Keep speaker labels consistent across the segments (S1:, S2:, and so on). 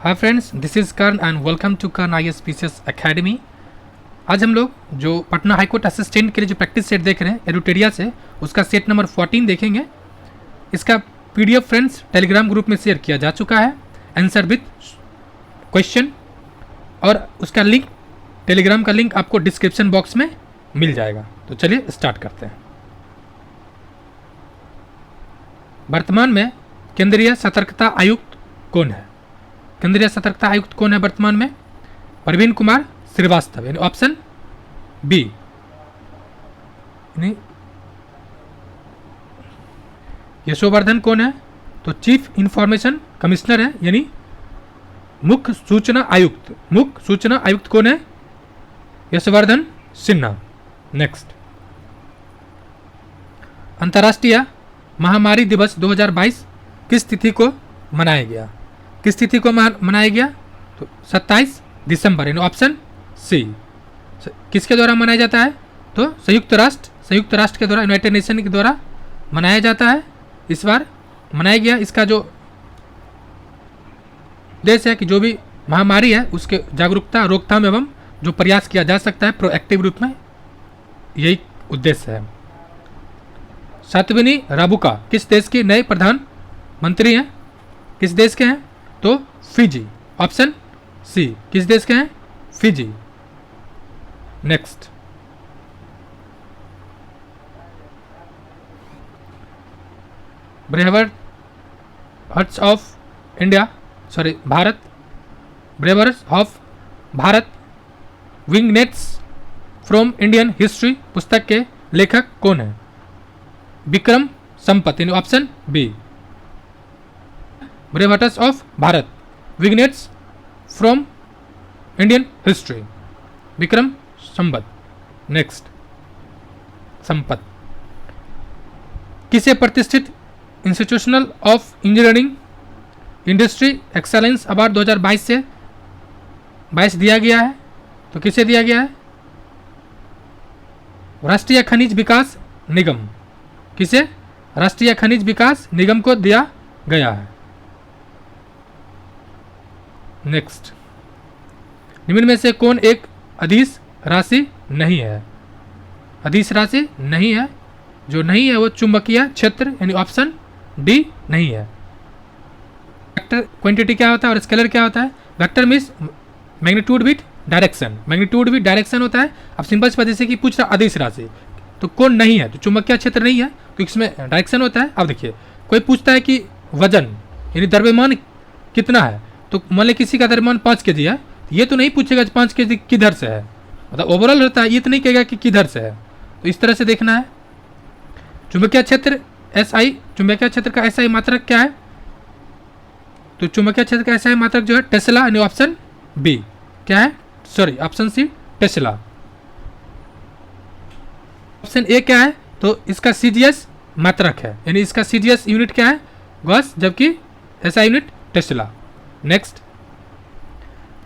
S1: Hi friends, this is Karn and welcome to Karn IAS academy. आज हम लोग जो पटना हाईकोर्ट असिस्टेंट के लिए जो प्रैक्टिस सेट देख रहे हैं एडुटेरिया से, उसका सेट नंबर 14 देखेंगे। इसका PDF फ्रेंड्स टेलीग्राम ग्रुप में शेयर किया जा चुका है, आंसर विथ क्वेश्चन, और उसका लिंक, टेलीग्राम का लिंक आपको डिस्क्रिप्शन बॉक्स में मिल जाएगा। तो चलिए स्टार्ट करते हैं। वर्तमान में केंद्रीय सतर्कता आयुक्त कौन है? केंद्रीय सतर्कता आयुक्त कौन है वर्तमान में? प्रवीण कुमार श्रीवास्तव, यानी ऑप्शन बी। यशोवर्धन कौन है? तो चीफ इंफॉर्मेशन कमिश्नर है, यानी मुख्य सूचना आयुक्त। मुख्य सूचना आयुक्त कौन है? यशोवर्धन सिन्हा। नेक्स्ट, अंतर्राष्ट्रीय महामारी दिवस 2022 किस तिथि को मनाया गया? किस तिथि को मनाया गया? तो 27 दिसंबर, यानी ऑप्शन सी। किसके द्वारा मनाया जाता है? तो संयुक्त राष्ट्र के द्वारा, यूनाइटेड नेशन के द्वारा मनाया जाता है। इस बार मनाया गया। इसका जो उद्देश्य है कि जो भी महामारी है उसके जागरूकता, रोकथाम एवं जो प्रयास किया जा सकता है प्रोएक्टिव रूप में, यही उद्देश्य है। सातविनी राबुका किस देश की नए प्रधानमंत्री हैं? किस देश के हैं? तो फिजी, ऑप्शन सी। किस देश के हैं? Fiji. Next, bravehearts of India, sorry Bharat, bravehearts of Bharat vignettes from Indian history पुस्तक के लेखक कौन है? विक्रम संपत, यानी option B. Bravehearts of Bharat vignettes from Indian history, Vikram Sampath. Next, Sampath किसे प्रतिष्ठित institutional of engineering industry excellence award 2022 से 22 दिया गया है? तो किसे दिया गया है? राष्ट्रीय खनिज विकास निगम। किसे? राष्ट्रीय खनिज विकास निगम को दिया गया है। नेक्स्ट, निम्न में से कौन एक अधीश राशि नहीं है? अधीश राशि नहीं है, जो नहीं है वो चुंबकीय क्षेत्र, यानी ऑप्शन डी नहीं है। वेक्टर क्वांटिटी क्या होता है और स्केलर क्या होता है? Vector means magnitude with direction, magnitude with direction होता है। अब सिंपल सी जैसे कि पूछ रहा अधीश राशि, तो कौन नहीं है? तो चुंबकीय क्षेत्र नहीं है क्योंकि इसमें डायरेक्शन होता है। अब देखिए, कोई पूछता है कि वजन यानी द्रव्यमान कितना है, तो मान ली किसी का द्रव्यमान 5 kg है, ये तो नहीं पूछेगा 5 kg किधर से है, मतलब ओवरऑल रहता है, ये तो नहीं कहेगा कि किधर से है। तो इस तरह से देखना है। चुंबकीय क्षेत्र SI, चुंबकीय क्षेत्र का SI मात्रक क्या है? तो चुंबकीय क्षेत्र का SI मात्रक जो है टेस्ला, यानी ऑप्शन बी। क्या है? Sorry, option C Tesla. Option A क्या है? तो इसका CGS मात्रक है, यानी इसका CGS यूनिट क्या है? गॉस, जबकि SI यूनिट टेस्ला। नेक्स्ट,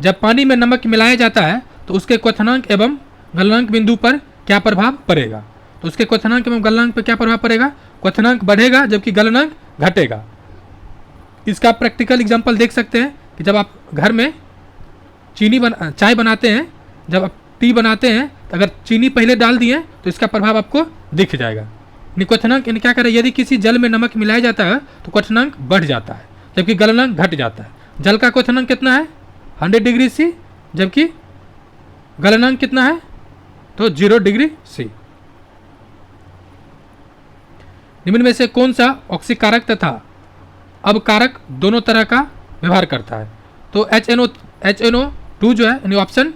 S1: जब पानी में नमक मिलाया जाता है तो उसके क्वथनांक एवं गलनांक बिंदु पर क्या प्रभाव पड़ेगा? तो उसके क्वथनांक एवं गलनांक पर क्या प्रभाव पड़ेगा? क्वथनांक बढ़ेगा जबकि गलनांक घटेगा। इसका प्रैक्टिकल एग्जांपल देख सकते हैं कि जब आप घर में चाय बनाते हैं, जब आप टी बनाते हैं, तो अगर चीनी पहले डाल दिए तो इसका प्रभाव आपको दिख जाएगा। क्वथनांक यानी क्या करें? यदि किसी जल में नमक मिलाया जाता है तो क्वथनांक बढ़ जाता है जबकि गलनांक घट जाता है। जल का क्वथनांक कितना है? 100 डिग्री C, जबकि गलनांक कितना है? तो 0 डिग्री C। निम्न में से कौन सा ऑक्सीकारक तथा अबकारक दोनों तरह का व्यवहार करता है? तो HNO2 जो है, यानी ऑप्शन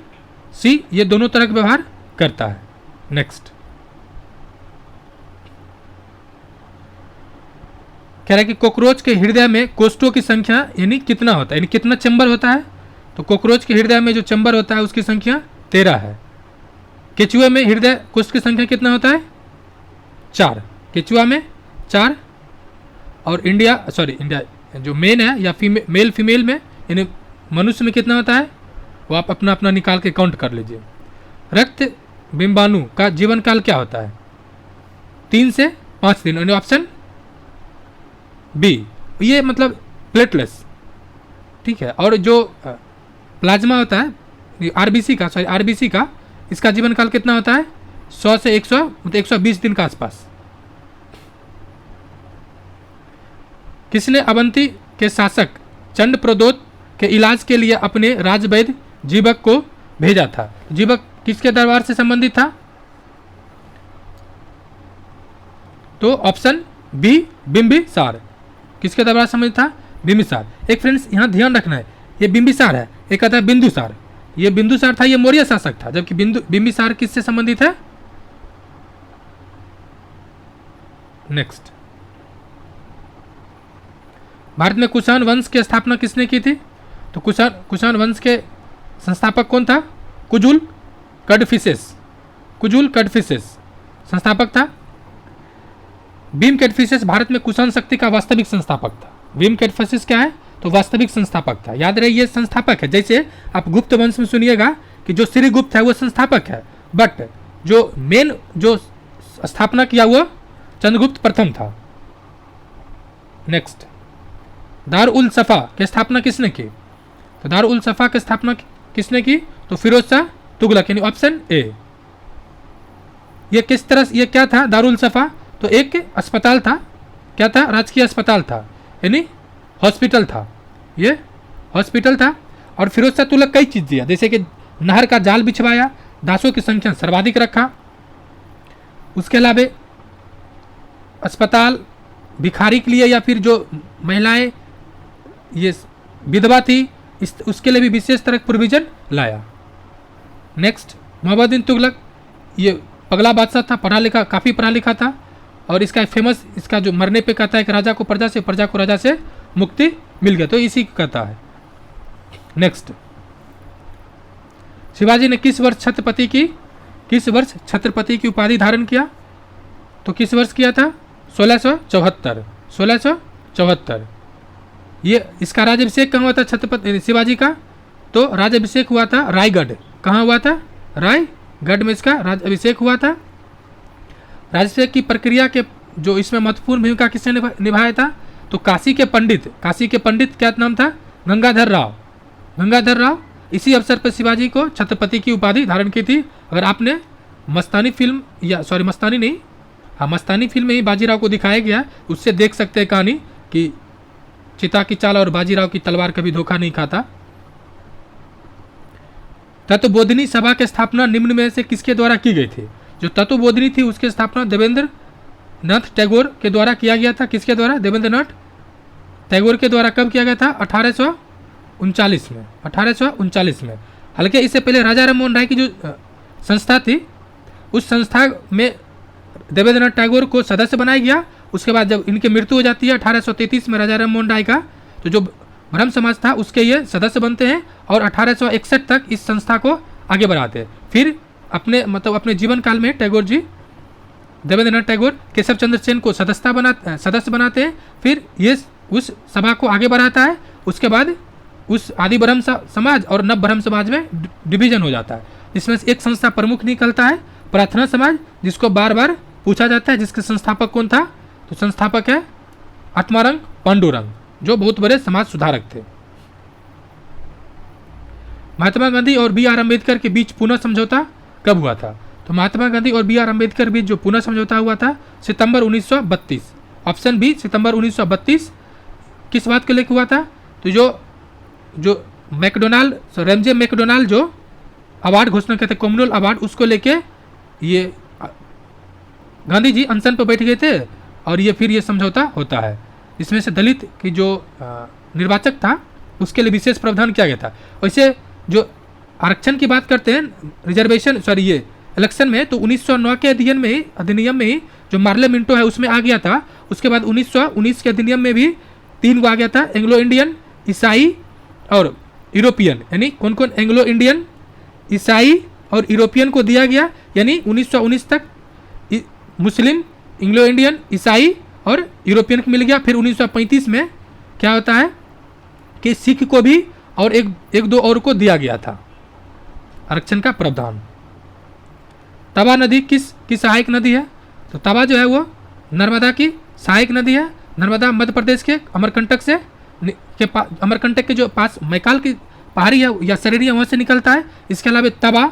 S1: सी, ये दोनों तरह का व्यवहार करता है। नेक्स्ट, कह रहा है कि कॉकरोच के हृदय में कोष्ठों की संख्या यानी कितना होता है, यानी कितना चैम्बर होता है? तो कॉकरोच के हृदय में जो चैम्बर होता है उसकी संख्या 13 है। केचुए में हृदय कोष्ठ की संख्या कितना होता है? 4। केचुआ में 4। और इंडिया जो मेन है या मेल फीमेल में, यानी मनुष्य में कितना होता है? वो आप अपना अपना निकाल के काउंट कर लीजिए। रक्त बिंबाणु का जीवन काल क्या होता है? 3 से 5 दिन, यानी ऑप्शन बी, ये मतलब प्लेटलेस, ठीक है। और जो प्लाज्मा होता है आरबीसी का, आरबीसी का, इसका जीवन काल कितना होता है? 100 से 100 मतलब 120 दिन का आसपास। किसने अवंती के शासक चंड प्रदोत के इलाज के लिए अपने राजवैद्य जीवक को भेजा था? जीवक किसके दरबार से संबंधित था? तो ऑप्शन बी बिंबिसार। किसके दरबार से संबंधित था? बिंबिसार। एक फ्रेंड्स यहाँ ध्यान रखना है, ये बिंबिसार है, एक कहता है बिंदुसार। ये बिंदुसार था, ये मौर्य शासक था, जबकि बिंबिसार किससे संबंधित है? नेक्स्ट, भारत में कुषाण वंश की स्थापना किसने की थी? तो कुषाण वंश के संस्थापक कौन था? कुजुल कडफिसेस। कुजुल कडफिसेस संस्थापक था। भीम कडफिसेस भारत में कुषाण शक्ति का वास्तविक संस्थापक था। भीम कडफिसेस क्या है? तो वास्तविक संस्थापक था। याद रहे ये संस्थापक है। जैसे आप गुप्त वंश में सुनिएगा कि जो श्रीगुप्त है वो संस्थापक है, बट जो मेन जो स्थापना किया वो चंद्रगुप्त प्रथम था। नेक्स्ट, दार उल सफ़ा की स्थापना किसने की? तो दार उल सफ़ा की स्थापना किसने की? तो फिरोज शाह तुगलक, यानी ऑप्शन ए। ये किस तरह, ये क्या था दारुल सफ़ा? तो एक अस्पताल था। क्या था? राजकीय अस्पताल था, यानी हॉस्पिटल था। ये हॉस्पिटल था। और फिरोज शाह तुगलक कई चीज़ दिया, जैसे कि नहर का जाल बिछवाया, दासों की संख्या सर्वाधिक रखा, उसके अलावा अस्पताल भिखारी के लिए या फिर जो महिलाएं ये विधवा थी उसके लिए भी विशेष तरह प्रोविजन लाया। नेक्स्ट, मोहम्मद तुगलक ये पगला बादशाह था, पढ़ा लिखा, काफ़ी पढ़ा लिखा था। और इसका फेमस, इसका जो मरने पे कहता है कि राजा को प्रजा से, प्रजा को राजा से मुक्ति मिल गया, तो इसी कहता है। नेक्स्ट, शिवाजी ने किस वर्ष छत्रपति की उपाधि धारण किया? तो किस वर्ष किया था? 1674। 1674। ये इसका राज्याभिषेक कहाँ हुआ था छत्रपति शिवाजी का? तो राज्याभिषेक हुआ था रायगढ़। कहाँ हुआ था? रायगढ़ में इसका राज्याभिषेक हुआ था। राज्याभिषेक की प्रक्रिया के जो इसमें महत्वपूर्ण भूमिका किसने निभाया था? तो काशी के पंडित क्या नाम था? गंगाधर राव। इसी अवसर पर शिवाजी को छत्रपति की उपाधि धारण की थी। अगर आपने मस्तानी फिल्म, या सॉरी मस्तानी नहीं, हाँ मस्तानी फिल्म में ही बाजीराव को दिखाया गया, उससे देख सकते हैं कहानी कि चिता की चाल और बाजीराव की तलवार कभी धोखा नहीं खाता। तत्वबोधिनी सभा की स्थापना निम्न में से किसके द्वारा की गई थी? जो तत्वबोधिनी थी उसकी स्थापना देवेंद्र नाथ टैगोर के द्वारा किया गया था। किसके द्वारा? देवेंद्र नाथ टैगोर के द्वारा। कब किया गया था? 1839 में। 1839 में। हालांकि इससे पहले राजा राम मोहन राय की जो संस्था थी, उस संस्था में देवेंद्र नाथ टैगोर को सदस्य बनाया गया। उसके बाद जब इनकी मृत्यु हो जाती है 1833 में राजा राम मोहन राय का, तो जो ब्रह्म समाज था उसके ये सदस्य बनते हैं और 1861 तक इस संस्था को आगे बढ़ाते हैं। फिर अपने जीवन काल में टैगोर जी, देवेंद्र नाथ टैगोर केशव चंद्र सेन को सदस्य बनाते हैं। फिर ये उस सभा को आगे बढ़ाता है। उसके बाद उस आदि ब्रह्म समाज और नव ब्रह्म समाज में डिवीजन हो जाता है, जिसमें से एक संस्था प्रमुख निकलता है प्रार्थना समाज, जिसको बार बार पूछा जाता है जिसके संस्थापक कौन था? तो संस्थापक है आत्मारंग पांडुरंग, जो बहुत बड़े समाज सुधारक थे। महात्मा गांधी और बी आर अम्बेडकर के बीच पुनः समझौता कब हुआ था? तो महात्मा गांधी और बी आर अम्बेडकर के बीच जो पुनः समझौता हुआ था सितंबर 1932। ऑप्शन बी सितंबर 1932। किस बात को लेकर हुआ था? तो जो रेमजे मैकडोनाल्ड जो अवार्ड घोषणा करते कॉमनवेल्थ अवार्ड, उसको लेके ये गांधी जी अनशन पर बैठ गए थे और ये फिर ये समझौता होता है। इसमें से दलित की जो निर्वाचक था उसके लिए विशेष प्रावधान किया गया था। वैसे जो आरक्षण की बात करते हैं, रिजर्वेशन ये इलेक्शन में, तो 1909 के अधिनियम में ही जो मार्ले मिंटो है उसमें आ गया था। उसके बाद 1919 के अधिनियम में भी 3 को आ गया था, एंग्लो इंडियन, ईसाई और यूरोपियन। यानी कौन कौन? एंग्लो इंडियन, ईसाई और यूरोपियन को दिया गया। यानी 1919 तक मुस्लिम, एंग्लो इंडियन, ईसाई और यूरोपियन को मिल गया। फिर 1935 में क्या होता है कि सिख को भी और एक दो और को दिया गया था आरक्षण का प्रावधान। तवा नदी किस सहायक नदी है? तो तवा जो है वो नर्मदा की सहायक नदी है। नर्मदा मध्य प्रदेश के अमरकंटक से अमरकंटक के जो पास मैकाल की पहाड़ी है या श्रेणी है वहाँ से निकलता है। इसके अलावा तवा,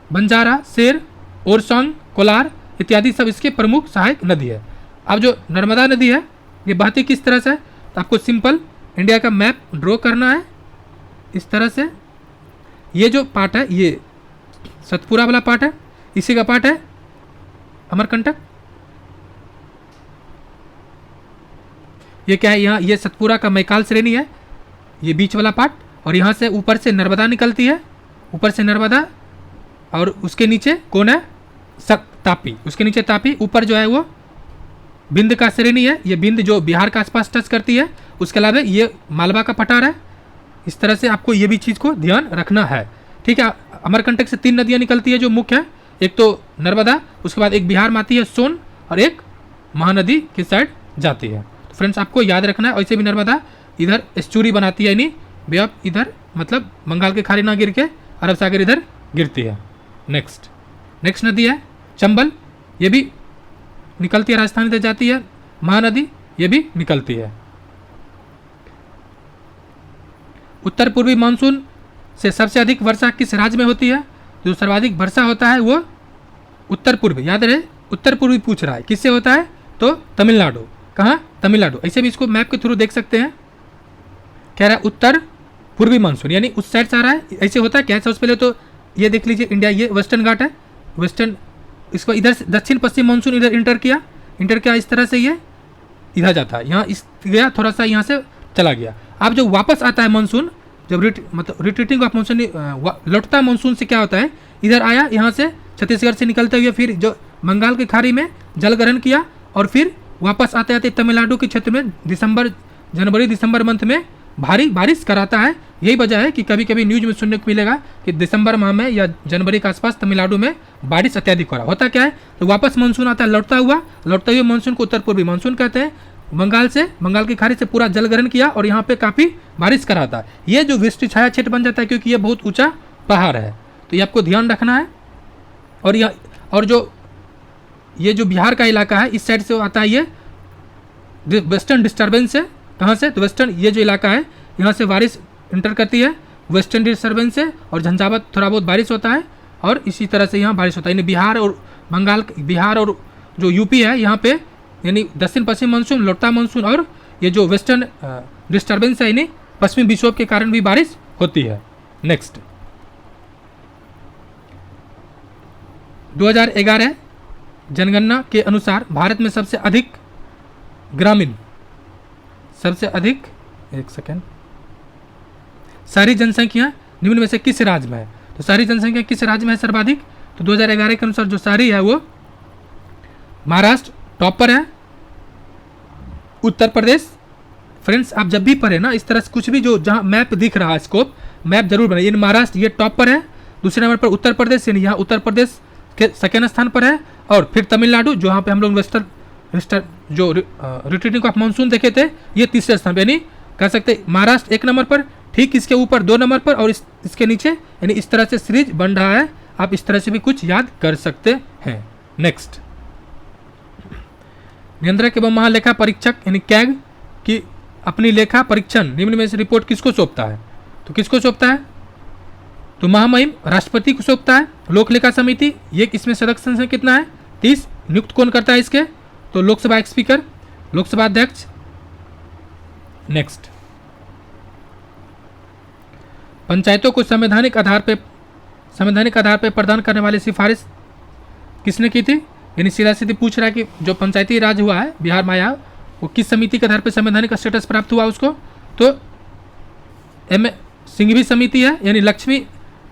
S1: बंजारा, शेर, ओरसोंग, कोलार इत्यादि सब इसके प्रमुख सहायक नदी है। अब जो नर्मदा नदी है ये बहती किस तरह से है, तो आपको सिंपल इंडिया का मैप ड्रॉ करना है इस तरह से। ये जो पार्ट है ये सतपुरा वाला पार्ट है, इसी का पार्ट है अमरकंटक। ये क्या है, यहाँ ये सतपुरा का मैकाल श्रेणी है, ये बीच वाला पार्ट, और यहाँ से ऊपर से नर्मदा निकलती है, ऊपर से नर्मदा, और उसके नीचे कौन है, तापी, उसके नीचे तापी, ऊपर जो है वो बिंद का श्रेणी है, ये बिंद जो बिहार के आसपास टच करती है। उसके अलावा ये मालवा का पठार है। इस तरह से आपको ये भी चीज़ को ध्यान रखना है, ठीक है। अमरकंटक से 3 नदियाँ निकलती है जो मुख्य है, एक तो नर्मदा, उसके बाद एक बिहार में आती है सोन, और एक महानदी की साइड जाती है। तो फ्रेंड्स आपको याद रखना है। ऐसे भी नर्मदा इधर एस्चुरी बनाती है, यानी बे ऑफ इधर मतलब बंगाल के खाड़ी ना गिर के अरब सागर इधर गिरती है। नेक्स्ट नदी है चंबल, ये भी निकलती है, राजस्थान इधर जाती है। महानदी ये भी निकलती है। उत्तर पूर्वी मानसून से सबसे अधिक वर्षा किस राज्य में होती है, जो सर्वाधिक वर्षा होता है वो उत्तर पूर्वी, याद रहे उत्तर पूर्वी पूछ रहा है, किससे होता है, तो तमिलनाडु। कहाँ, तमिलनाडु। ऐसे भी इसको मैप के थ्रू देख सकते हैं, कह रहा है उत्तर पूर्वी मानसून, यानी उस साइड से आ रहा है। ऐसे होता है क्या, सबसे पहले तो ये देख लीजिए इंडिया, ये वेस्टर्न घाट है, वेस्टर्न, इसको इधर से दक्षिण पश्चिम मानसून इधर इंटर किया इस तरह से, ये इधर जाता है, यहाँ इस गया थोड़ा सा, यहाँ से चला गया। अब जो वापस आता है मानसून, जब मतलब रिट्रीटिंग ऑफ मानसून, लौटता मानसून से क्या होता है, इधर आया, यहाँ से छत्तीसगढ़ से निकलते हुए फिर जो बंगाल की खाड़ी में जल ग्रहण किया, और फिर वापस आते आते तमिलनाडु के क्षेत्र में जनवरी दिसंबर मंथ में भारी बारिश कराता है। यही वजह है कि कभी कभी न्यूज में सुनने को मिलेगा कि दिसंबर माह में या जनवरी के आसपास तमिलनाडु में बारिश अत्यधिक हो रहा होता क्या है, तो वापस मानसून आता है लौटता हुए मानसून को उत्तर पूर्वी मानसून कहते हैं। बंगाल की खाड़ी से पूरा जल ग्रहण किया और यहाँ पे काफ़ी बारिश कराता है। ये जो वृष्टि छाया क्षेत्र बन जाता है क्योंकि ये बहुत ऊंचा पहाड़ है, तो ये आपको ध्यान रखना है। और ये जो बिहार का इलाका है, इस साइड से आता है, ये वेस्टर्न डिस्टर्बेंस है। कहाँ से, तो वेस्टर्न, ये जो इलाका है यहाँ से बारिश इंटर करती है वेस्टर्न डिस्टर्बेंस से, और झंझावात थोड़ा बहुत बारिश होता है, और इसी तरह से यहाँ बारिश होता है। यानी बिहार और जो यूपी है यहाँ पे, यानी दक्षिण पश्चिम मानसून, लौटता मानसून, और ये जो वेस्टर्न डिस्टर्बेंस है, यानी पश्चिमी विक्षोभ के कारण भी बारिश होती है। नेक्स्ट 2011 जनगणना के अनुसार भारत में सबसे अधिक शहरी जनसंख्या निम्न में से किस राज्य में है, तो शहरी जनसंख्या किस राज्य में है सर्वाधिक, तो 2011 के अनुसार जो शहरी है वो महाराष्ट्र टॉप पर है, उत्तर प्रदेश। फ्रेंड्स आप जब भी पढ़े ना इस तरह से कुछ भी, जो जहाँ मैप दिख रहा है स्कोप, मैप जरूर बनाइए। महाराष्ट्र ये टॉप पर है, दूसरे नंबर पर उत्तर प्रदेश, यानी यहाँ उत्तर प्रदेश के सेकेंड स्थान पर है, और फिर तमिलनाडु जहाँ पे हम लोग जो रिट्रीटिंग ऑफ मानसून देखे थे, ये तीसरे स्थान पर, यानी कह सकते महाराष्ट्र 1 नंबर पर, ठीक इसके ऊपर 2 नंबर पर, और इसके नीचे, यानी इस तरह से सीरीज बन रहा है। आप इस तरह से भी कुछ याद कर सकते हैं। नेक्स्ट नियंत्रक एवं महालेखा परीक्षक यानी कैग की अपनी लेखा परीक्षण निम्न में से रिपोर्ट किसको सौंपता है, तो किसको सौंपता है, तो महामहिम राष्ट्रपति को सौंपता है। लोक लेखा समिति, ये इसमें सदस्य संख्या कितना है, 30। नियुक्त कौन करता है इसके, तो लोकसभा स्पीकर, लोकसभा अध्यक्ष। नेक्स्ट पंचायतों को संवैधानिक आधार पर प्रदान करने वाली सिफारिश किसने की थी, यानी सीधा सीधी पूछ रहा है कि जो पंचायती राज हुआ है बिहार में आया, वो किस समिति के आधार पर संवैधानिक स्टेटस प्राप्त हुआ उसको, तो सिंघवी समिति है, यानी लक्ष्मी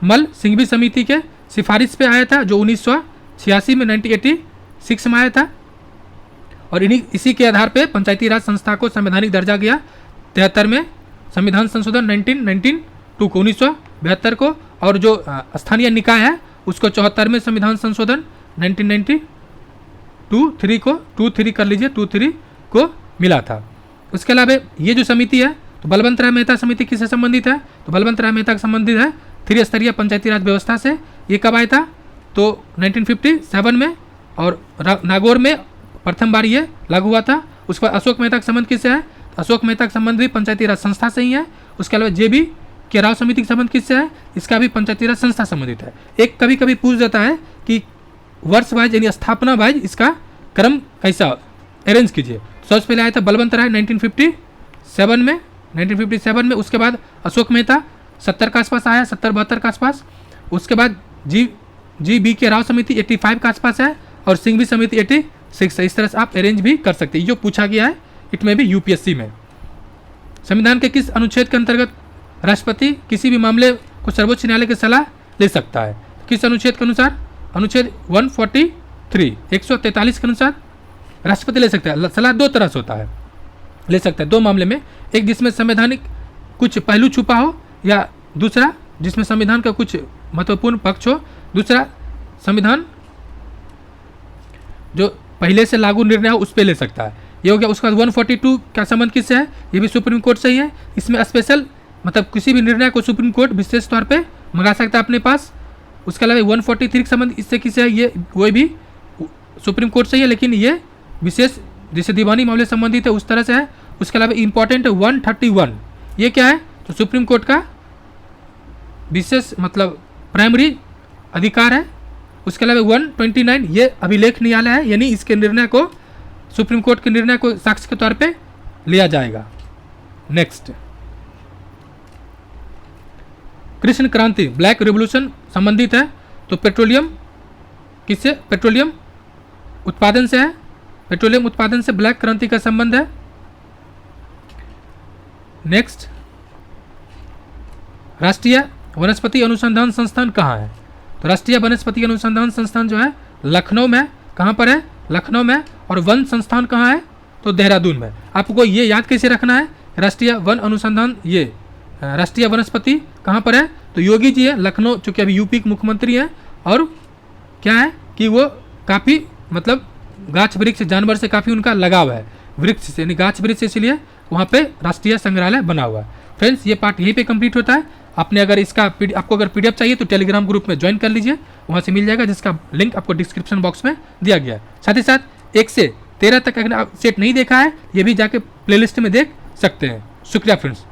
S1: मल सिंघवी समिति के सिफारिश पे आया था, जो 1986 में 1986 में आया था। और इसी के आधार पे पंचायती राज संस्था को संवैधानिक दर्जा गया 73 में, संविधान संशोधन 1992 को 1972 को, और जो स्थानीय निकाय है उसको 74 में संविधान संशोधन 1992 को मिला था। उसके अलावा ये जो समिति है, तो बलवंत राय मेहता समिति किससे संबंधित है, तो बलवंत राय मेहता संबंधित है त्रिस्तरीय पंचायती राज व्यवस्था से। ये कब आया था, तो 1957 में, और नागौर में प्रथम बार ये लागू हुआ था। उस पर अशोक मेहता का संबंध किससे है, अशोक मेहता का संबंध भी पंचायती राज संस्था से ही है। उसके अलावा JB के राव समिति का संबंध किससे है, इसका भी पंचायती राज संस्था संबंधित है। एक कभी कभी पूछ जाता है कि वर्ष वाइज यानी स्थापना वाइज इसका क्रम कैसा अरेंज कीजिए। सबसे पहले आया था बलवंत राय 1957 में। उसके बाद अशोक मेहता 70 के आसपास आया, 70-72 के आसपास। उसके बाद JB के राव समिति 85 के आसपास है और सिंघवी समिति 86 है। इस तरह से आप अरेंज भी कर सकते हैं। जो पूछा गया है इट में भी UPSC में। संविधान के किस अनुच्छेद के अंतर्गत राष्ट्रपति किसी भी मामले को सर्वोच्च न्यायालय की सलाह ले सकता है? किस अनुच्छेद के अनुसार? अनुच्छेद 143 143 के अनुसार राष्ट्रपति ले सकता है। सलाह दो तरह से होता है, ले सकता है दो मामले में। एक जिसमें संवैधानिक कुछ पहलू छुपा हो, या दूसरा जिसमें संविधान का कुछ महत्वपूर्ण पक्ष हो। दूसरा संविधान जो पहले से लागू निर्णय हो उस पर ले सकता है। ये हो गया। उसके बाद 142 का संबंध किससे है? ये भी सुप्रीम कोर्ट से ही है। इसमें स्पेशल मतलब किसी भी निर्णय को सुप्रीम कोर्ट विशेष तौर पे मंगा सकता है अपने पास। उसके अलावा 143 का संबंध इससे किससे है? ये वो भी सुप्रीम कोर्ट से ही है, लेकिन ये विशेष जैसे दीवानी मामले संबंधित है उस तरह से है। उसके अलावा इंपॉर्टेंट 131 ये क्या है? तो सुप्रीम कोर्ट का विशेष मतलब प्राइमरी अधिकार है। उसके अलावा 129 ये अभिलेख न्यायालय है, यानी इसके निर्णय को सुप्रीम कोर्ट के निर्णय को साक्ष्य के तौर पे लिया जाएगा। नेक्स्ट, कृष्ण क्रांति ब्लैक रिवॉल्यूशन संबंधित है। तो पेट्रोलियम किससे? पेट्रोलियम उत्पादन से है। पेट्रोलियम उत्पादन से ब्लैक क्रांति का संबंध है। नेक्स्ट, राष्ट्रीय वनस्पति अनुसंधान संस्थान कहाँ है? तो राष्ट्रीय वनस्पति अनुसंधान संस्थान जो है लखनऊ में। कहाँ पर है? लखनऊ में। और वन संस्थान कहाँ है? तो देहरादून में। आपको ये याद कैसे रखना है? राष्ट्रीय वन अनुसंधान, ये राष्ट्रीय वनस्पति कहाँ पर है? तो योगी जी है लखनऊ, चूँकि अभी यूपी के मुख्यमंत्री हैं। और क्या है कि वो काफ़ी मतलब गाछ वृक्ष जानवर से काफ़ी उनका लगाव है, वृक्ष से यानी गाछ वृक्ष से, इसलिए वहाँ पे राष्ट्रीय संग्रहालय बना हुआ है। फ्रेंड्स, ये पार्ट यहीं पे कंप्लीट होता है। आपने अगर इसका आपको अगर PDF चाहिए तो टेलीग्राम ग्रुप में ज्वाइन कर लीजिए, वहाँ से मिल जाएगा, जिसका लिंक आपको डिस्क्रिप्शन बॉक्स में दिया गया है। साथ ही साथ 1 से 13 तक अगर आप सेट नहीं देखा है, ये भी जाके प्लेलिस्ट में देख सकते हैं। शुक्रिया फ्रेंड्स।